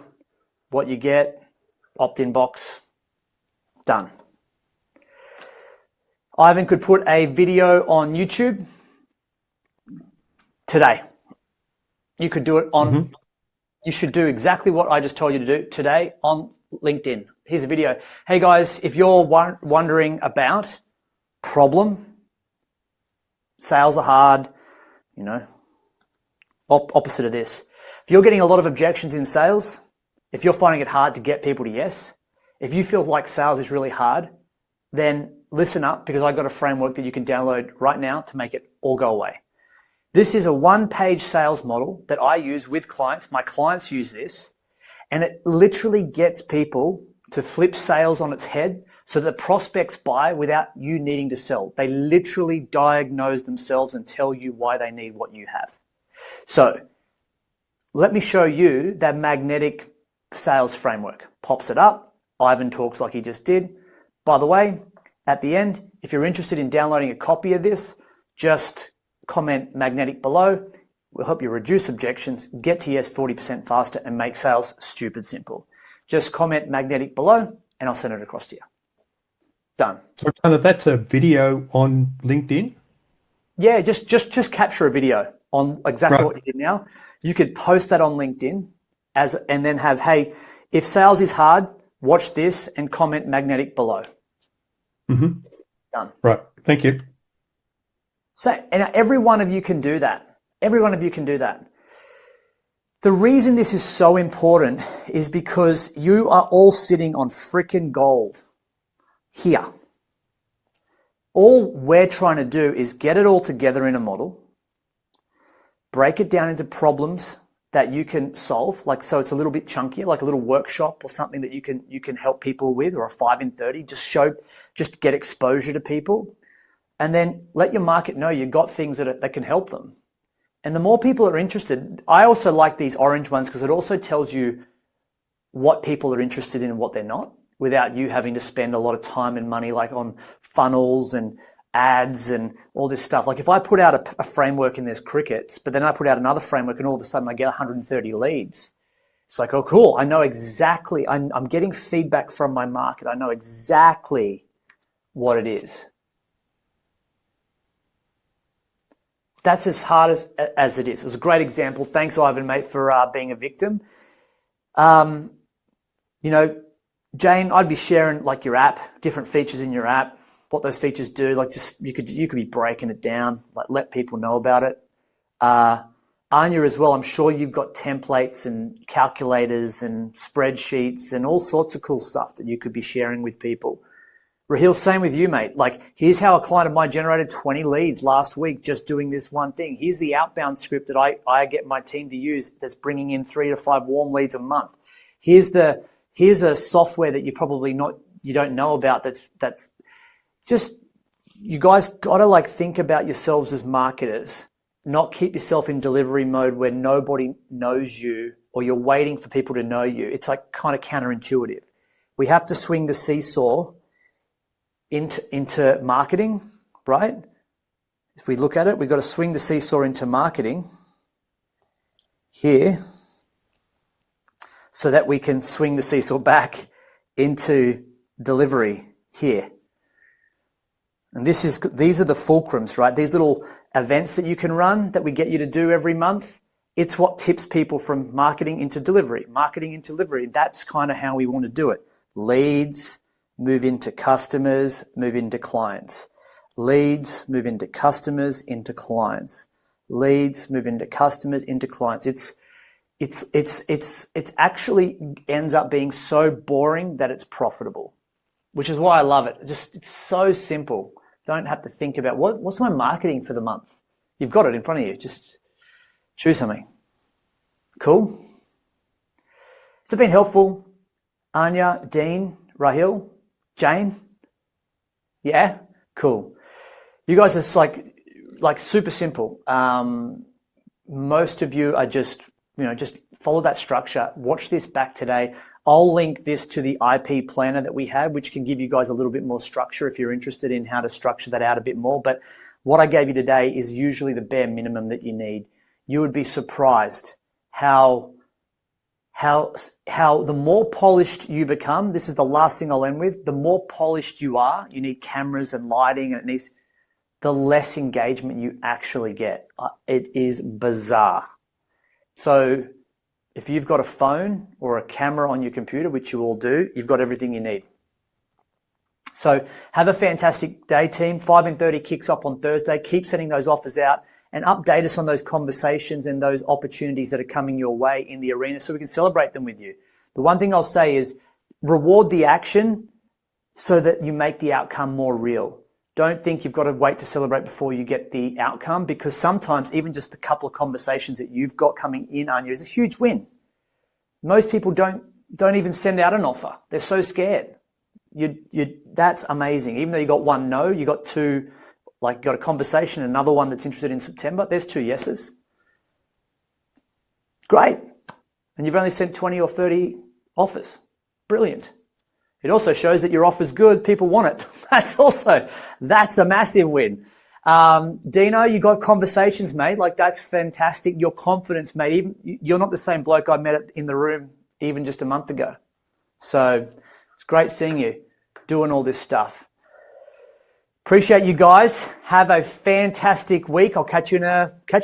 [SPEAKER 1] what you get, opt-in box, done. Ivan could put a video on YouTube today. You could do it on, you should do exactly what I just told you to do today on LinkedIn. Here's a video. Hey guys, if you're wondering about problem, sales are hard, opposite of this. If you're getting a lot of objections in sales, if you're finding it hard to get people to yes, if you feel like sales is really hard, then listen up because I've got a framework that you can download right now to make it all go away. This is a 1-page sales model that I use with clients. My clients use this, and it literally gets people to flip sales on its head so that prospects buy without you needing to sell. They literally diagnose themselves and tell you why they need what you have. So let me show you that magnetic sales framework. Pops it up. Ivan talks like he just did. By the way, at the end, if you're interested in downloading a copy of this, just comment magnetic below. We'll help you reduce objections, get to yes 40% faster, and make sales stupid simple. Just comment magnetic below and I'll send it across to you. Done.
[SPEAKER 4] So Tanner, that's a video on LinkedIn?
[SPEAKER 1] Yeah, just capture a video on exactly what you did now. You could post that on LinkedIn and then have, hey, if sales is hard, watch this and comment magnetic below. Done.
[SPEAKER 4] Right. Thank you.
[SPEAKER 1] So, and every one of you can do that. Every one of you can do that. The reason this is so important is because you are all sitting on freaking gold here. All we're trying to do is get it all together in a model, break it down into problems that you can solve, like so it's a little bit chunkier, like a little workshop or something that you can help people with, or a 5 in 30, just get exposure to people. And then let your market know you've got things that can help them. And the more people are interested, I also like these orange ones because it also tells you what people are interested in and what they're not, without you having to spend a lot of time and money like on funnels and ads and all this stuff. Like if I put out a framework and there's crickets, but then I put out another framework and all of a sudden I get 130 leads. It's like, oh, cool. I know exactly. I'm getting feedback from my market. I know exactly what it is. That's as hard as it is. It was a great example. Thanks, Ivan, mate, for being a victim. Jane, I'd be sharing like your app, different features in your app, what those features do. Like just you could be breaking it down, like let people know about it. Anya as well. I'm sure you've got templates and calculators and spreadsheets and all sorts of cool stuff that you could be sharing with people. Raheel, same with you, mate. Like, here's how a client of mine generated 20 leads last week just doing this one thing. Here's the outbound script that I get my team to use that's bringing in 3 to 5 warm leads a month. Here's a software that you don't know about that's just, you guys gotta like think about yourselves as marketers, not keep yourself in delivery mode where nobody knows you or you're waiting for people to know you. It's like kind of counterintuitive. We have to swing the seesaw into marketing, right? If we look at it, we've got to swing the seesaw into marketing here so that we can swing the seesaw back into delivery here. And these are the fulcrums, right? These little events that you can run that we get you to do every month. It's what tips people from marketing into delivery. Marketing into delivery. That's kind of how we want to do it. Leads, move into customers, move into clients. Leads, move into customers, into clients. Leads, move into customers, into clients. It's actually ends up being so boring that it's profitable, which is why I love it. It's so simple. Don't have to think about what's my marketing for the month. You've got it in front of you. Just choose something. Cool. Has it been helpful? Anya, Dean, Rahil, Jane? Yeah? Cool. You guys are like super simple. Most of you are just follow that structure. Watch this back today. I'll link this to the IP planner that we have, which can give you guys a little bit more structure if you're interested in how to structure that out a bit more. But what I gave you today is usually the bare minimum that you need. You would be surprised how the more polished you become, this is the last thing I'll end with, the more polished you are, you need cameras and lighting, and the less engagement you actually get. It is bizarre. So if you've got a phone or a camera on your computer, which you all do, you've got everything you need. So have a fantastic day, team. 5 in 30 kicks off on Thursday. Keep sending those offers out and update us on those conversations and those opportunities that are coming your way in the arena so we can celebrate them with you. The one thing I'll say is reward the action so that you make the outcome more real. Don't think you've got to wait to celebrate before you get the outcome, because sometimes even just a couple of conversations that you've got coming in, Anya, is a huge win. Most people don't even send out an offer. They're so scared. That's amazing. Even though you got one no, you got two, like you got a conversation, another one that's interested in September. There's 2 yeses. Great. And you've only sent 20 or 30 offers. Brilliant. It also shows that your offer's good. People want it. That's a massive win. Dino, you got conversations, mate. Like, that's fantastic. Your confidence, mate. Even you're not the same bloke I met in the room even just a month ago. So it's great seeing you doing all this stuff. Appreciate you guys. Have a fantastic week. I'll catch you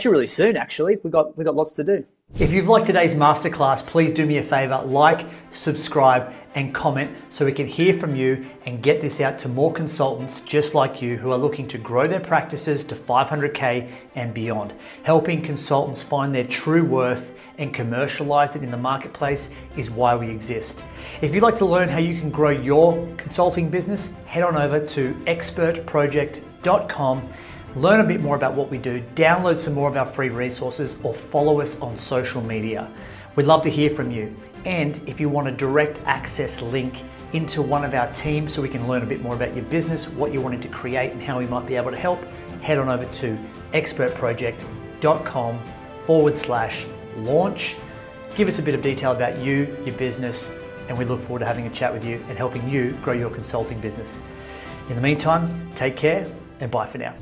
[SPEAKER 1] really soon. Actually, we got lots to do.
[SPEAKER 2] If you've liked today's masterclass, please do me a favor, like, subscribe, and comment so we can hear from you and get this out to more consultants just like you who are looking to grow their practices to 500K and beyond. Helping consultants find their true worth and commercialize it in the marketplace is why we exist. If you'd like to learn how you can grow your consulting business, head on over to expertproject.com. Learn a bit more about what we do, download some more of our free resources, or follow us on social media. We'd love to hear from you. And if you want a direct access link into one of our teams so we can learn a bit more about your business, what you're wanting to create, and how we might be able to help, head on over to expertproject.com/launch. Give us a bit of detail about you, your business, and we look forward to having a chat with you and helping you grow your consulting business. In the meantime, take care and bye for now.